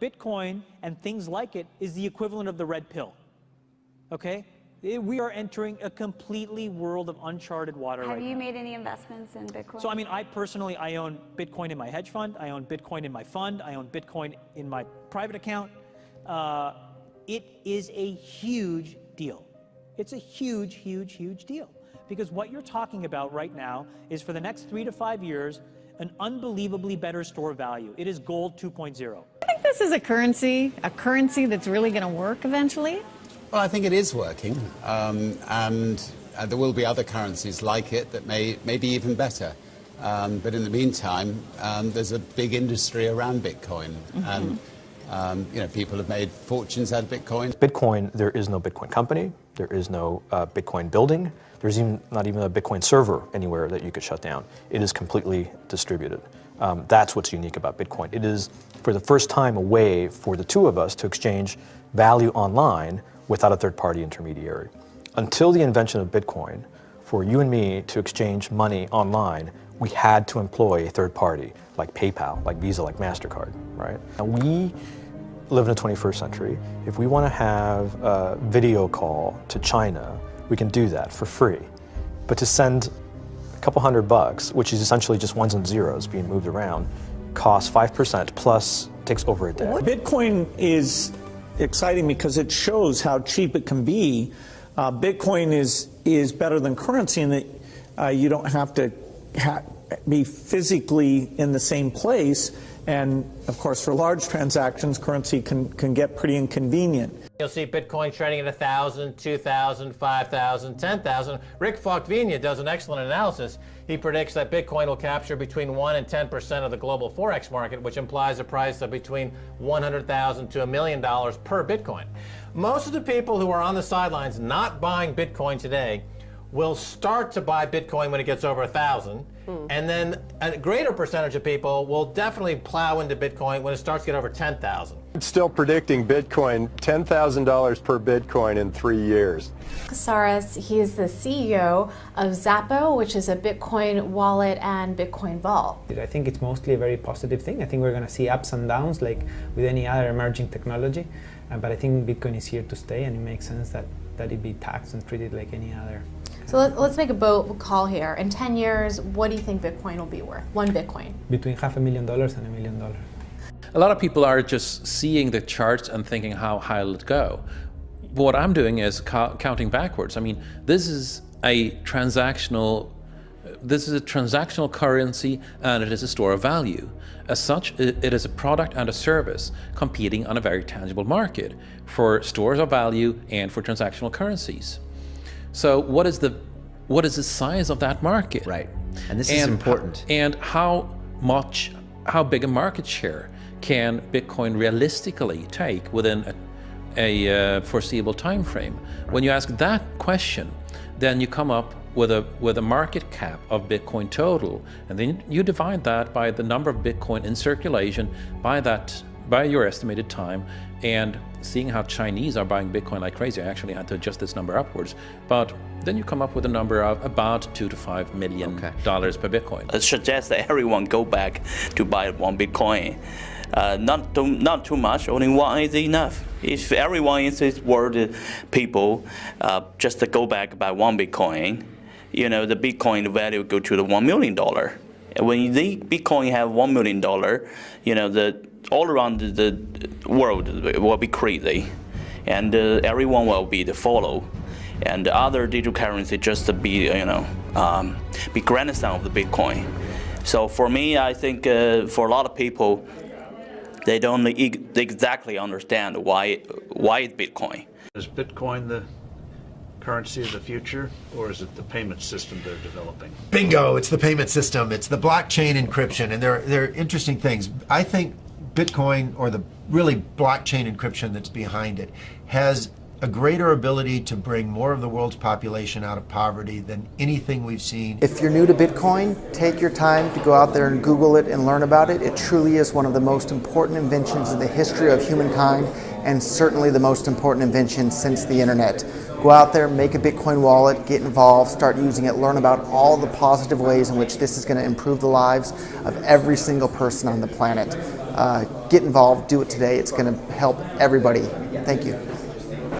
Bitcoin and things like it is the equivalent of the red pill, okay? We are entering a completely world of uncharted water right now. Have you made any investments in Bitcoin? So, I mean, I personally own Bitcoin in my hedge fund. I own Bitcoin in my fund. I own Bitcoin in my private account. It is a huge deal. It's a huge, huge, huge deal. Because what you're talking about right now is for the next 3 to 5 years, an unbelievably better store value. It is gold 2.0. I think this is a currency that's really going to work eventually. Well, I think it is working, and there will be other currencies like it that may be even better. But in the meantime, there's a big industry around Bitcoin, and people have made fortunes out of Bitcoin. Bitcoin, there is no Bitcoin company, there is no Bitcoin building, there's not even a Bitcoin server anywhere that you could shut down. It is completely distributed. That's what's unique about Bitcoin. It is, for the first time, a way for the two of us to exchange value online without a third-party intermediary. Until the invention of Bitcoin, for you and me to exchange money online, we had to employ a third party, like PayPal, like Visa, like MasterCard, right? Now we live in the 21st century. If we want to have a video call to China, we can do that for free. But to send a couple $100, which is essentially just ones and zeros being moved around, costs 5% plus takes over a day. Bitcoin is exciting because it shows how cheap it can be. Bitcoin is better than currency in that you don't have to be physically in the same place. And of course, for large transactions, currency can get pretty inconvenient. You'll see Bitcoin trading at 1,000, 2,000, 5,000, 10,000. Rick Falkvinia does an excellent analysis. He predicts that Bitcoin will capture between 1 and 10% of the global Forex market, which implies a price of between $100,000 to $1 million per Bitcoin. Most of the people who are on the sidelines not buying Bitcoin today will start to buy Bitcoin when it gets over 1,000, and then a greater percentage of people will definitely plow into Bitcoin when it starts to get over 10,000. It's still predicting Bitcoin, $10,000 per Bitcoin in 3 years. Casares, he is the CEO of Xapo, which is a Bitcoin wallet and Bitcoin vault. I think it's mostly a very positive thing. I think we're going to see ups and downs like with any other emerging technology, but I think Bitcoin is here to stay, and it makes sense that it be taxed and treated like any other. So let's make a bold call here. In 10 years, what do you think Bitcoin will be worth? One Bitcoin? Between $500,000 and $1 million. A lot of people are just seeing the charts and thinking, how high will it go? What I'm doing is counting backwards. I mean, this is a transactional currency, and it is a store of value. As such, it is a product and a service competing on a very tangible market for stores of value and for transactional currencies. So what is the size of that market? Right, and this is important. And how big a market share can Bitcoin realistically take within a foreseeable time frame? When you ask that question, then you come up with a market cap of Bitcoin total, and then you divide that by the number of Bitcoin in circulation by your estimated time, and seeing how Chinese are buying Bitcoin like crazy, I actually had to adjust this number upwards, but then you come up with a number of about $2 to $5 million per Bitcoin. I suggest that everyone go back to buy one Bitcoin. Not too much, only one is enough. If everyone in this world, people, just to go back buy one Bitcoin, the Bitcoin value go to the $1 million. And when the Bitcoin have $1 million, all around the world will be crazy, and everyone will be the follow, and the other digital currency just to be be grandson of the Bitcoin. So for me, I think for a lot of people, they don't exactly understand why Bitcoin. Is Bitcoin the currency of the future, or is it the payment system they're developing? Bingo! It's the payment system. It's the blockchain encryption, and they're interesting things. I think Bitcoin, or the really blockchain encryption that's behind it, has a greater ability to bring more of the world's population out of poverty than anything we've seen. If you're new to Bitcoin, take your time to go out there and Google it and learn about it. It truly is one of the most important inventions in the history of humankind, and certainly the most important invention since the internet. Go out there, make a Bitcoin wallet, get involved, start using it, learn about all the positive ways in which this is going to improve the lives of every single person on the planet. get involved, do it today. It's going to help everybody. Thank you.